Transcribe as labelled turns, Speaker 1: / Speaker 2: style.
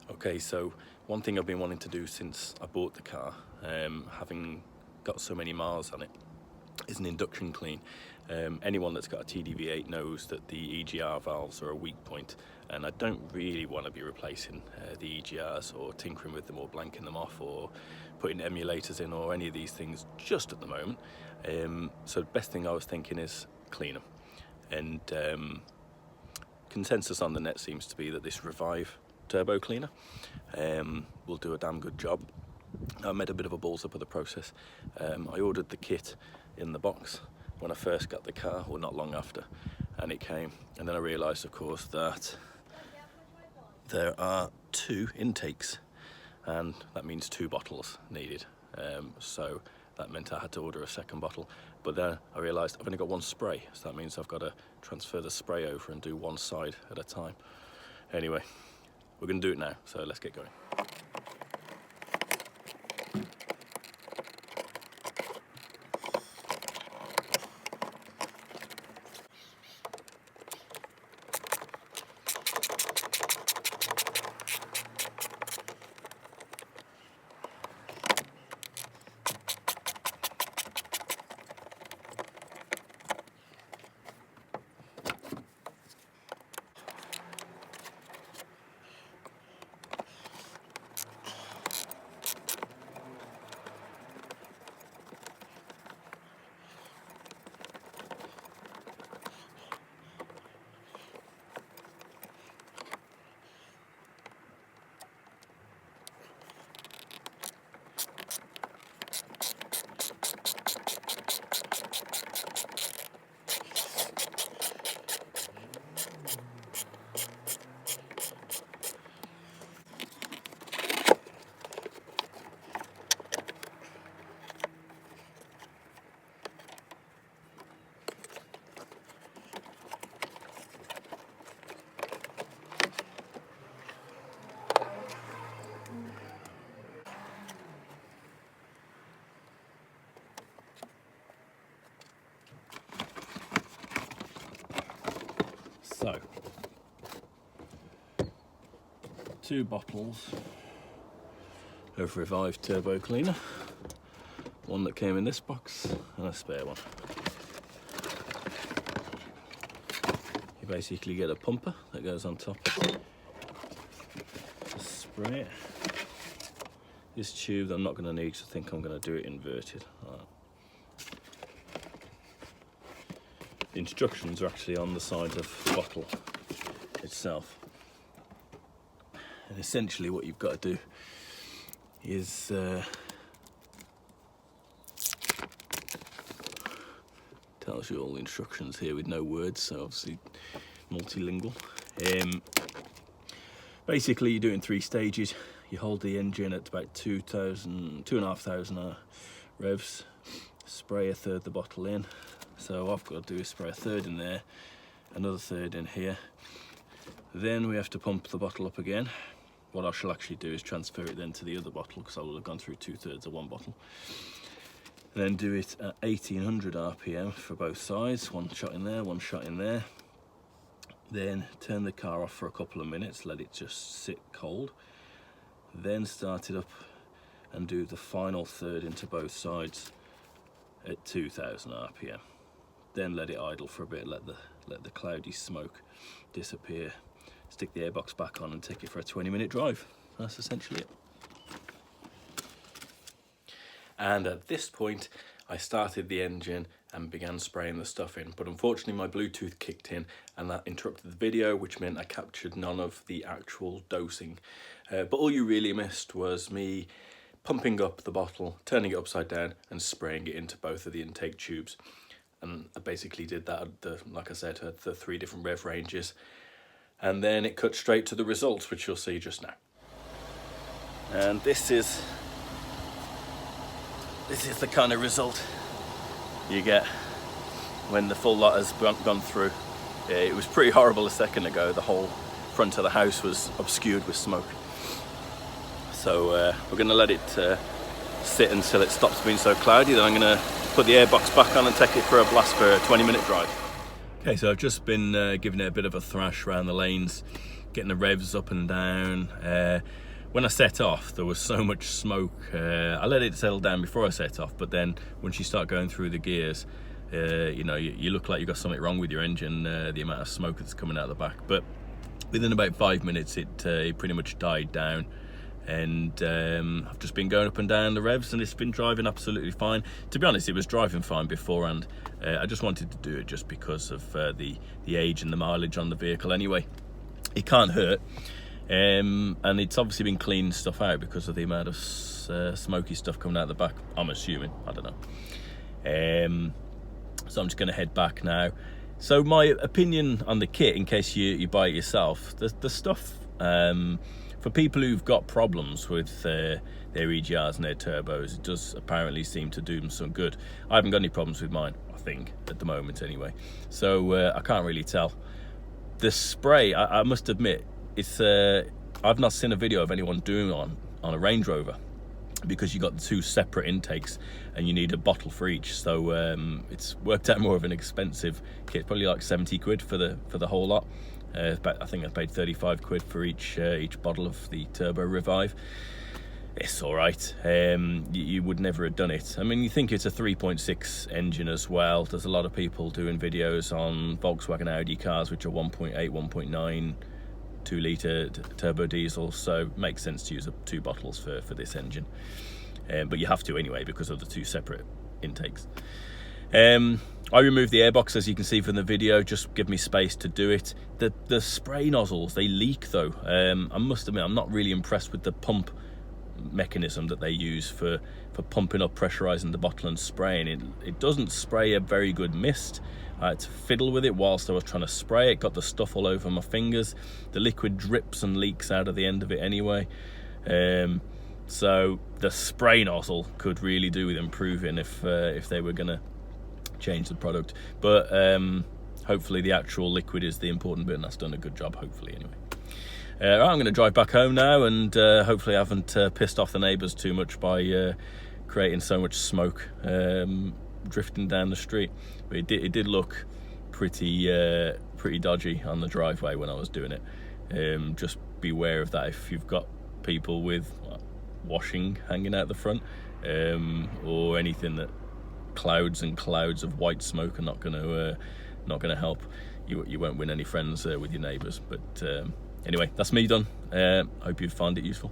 Speaker 1: Okay, so one thing I've been wanting to do since I bought the car, having got so many miles on it, is an induction clean. Anyone that's got a TDV8 knows that the EGR valves are a weak point, and I don't really want to be replacing the EGRs or tinkering with them or blanking them off or putting emulators in or any of these things just at the moment. So the best thing I was thinking is clean them. And consensus on the net seems to be that this Revive turbo cleaner will do a damn good job. I made a bit of a balls up of the process. I ordered the kit in the box when I first got the car, or not long after, and it came, and then I realised, of course, that there are 2 intakes, and that means 2 bottles needed. So that meant I had to order a second bottle, but then I realised I've only got 1 spray, so that means I've got to transfer the spray over and do one side at a time. Anyway, we're going to do it now, so let's get going. So, 2 bottles of Revive turbo cleaner, one that came in this box and a spare one. You basically get a pumper that goes on top of the spray. This tube I'm not going to need because I think I'm going to do it inverted. The instructions are actually on the side of the bottle itself, and essentially what you've got to do is tells you all the instructions here with no words, so obviously multilingual. Basically you do it in 3 stages. You hold the engine at about 2,500 revs, spray a third of the bottle in. So I've got to do is spray a third in there, another third in here. Then we have to pump the bottle up again. What I shall actually do is transfer it then to the other bottle, because I will have gone through 2/3 of one bottle. Then do it at 1800 RPM for both sides, 1 shot in there, 1 shot in there. Then turn the car off for a couple of minutes, let it just sit cold. Then start it up and do the final third into both sides at 2000 RPM. Then let it idle for a bit, let the cloudy smoke disappear, stick the airbox back on and take it for a 20-minute drive. That's essentially it. And at this point I started the engine and began spraying the stuff in, but unfortunately my Bluetooth kicked in and that interrupted the video, which meant I captured none of the actual dosing. But all you really missed was me pumping up the bottle, turning it upside down and spraying it into both of the intake tubes. And I basically did that, like I said, at the 3 different rev ranges. And then it cut straight to the results, which you'll see just now. And this is the kind of result you get when the full lot has gone through. It was pretty horrible a second ago. The whole front of the house was obscured with smoke. So we're going to let it sit until it stops being so cloudy. Then I'm going to put the airbox back on and take it for a blast for a 20-minute drive. Okay, so I've just been giving it a bit of a thrash around the lanes, getting the revs up and down. When I set off, there was so much smoke. I let it settle down before I set off, but then once you start going through the gears, you know, you look like you've got something wrong with your engine, the amount of smoke that's coming out of the back. But within about 5 minutes, it pretty much died down. And I've just been going up and down the revs, and it's been driving absolutely fine. To be honest, it was driving fine beforehand. I just wanted to do it just because of the age and the mileage on the vehicle anyway. It can't hurt. And it's obviously been cleaning stuff out because of the amount of smoky stuff coming out the back, I'm assuming. I don't know. So I'm just going to head back now. So my opinion on the kit, in case you buy it yourself, the stuff for people who've got problems with their EGRs and their turbos, it does apparently seem to do them some good. I haven't got any problems with mine, I think, at the moment anyway. So I can't really tell. The spray, I must admit, it's I've not seen a video of anyone doing on a Range Rover, because you got the two separate intakes and you need a bottle for each. So it's worked out more of an expensive kit, probably like 70 quid for the whole lot. I think I paid 35 quid for each bottle of the Turbo Revive. It's all right. You would never have done it. I mean, you think it's a 3.6 engine as well. There's a lot of people doing videos on Volkswagen Audi cars which are 1.8, 1.9, 2-litre turbo diesel, so it makes sense to use two bottles for this engine. But you have to anyway because of the two separate intakes. I removed the airbox, as you can see from the video, just give me space to do it. The spray nozzles, they leak though. I must admit, I'm not really impressed with the pump mechanism that they use for pumping up, pressurizing the bottle and spraying. It doesn't spray a very good mist. I had to fiddle with it whilst I was trying to spray it, got the stuff all over my fingers. The liquid drips and leaks out of the end of it anyway. So the spray nozzle could really do with improving if they were gonna change the product. But hopefully the actual liquid is the important bit, and that's done a good job, hopefully anyway. Right, I'm going to drive back home now, and hopefully I haven't pissed off the neighbours too much by creating so much smoke drifting down the street. But it did look pretty dodgy on the driveway when I was doing it. Just beware of that if you've got people with washing hanging out the front, or anything that clouds and clouds of white smoke are not going to help. You won't win any friends with your neighbours. But anyway, that's me done. Hope you found it useful.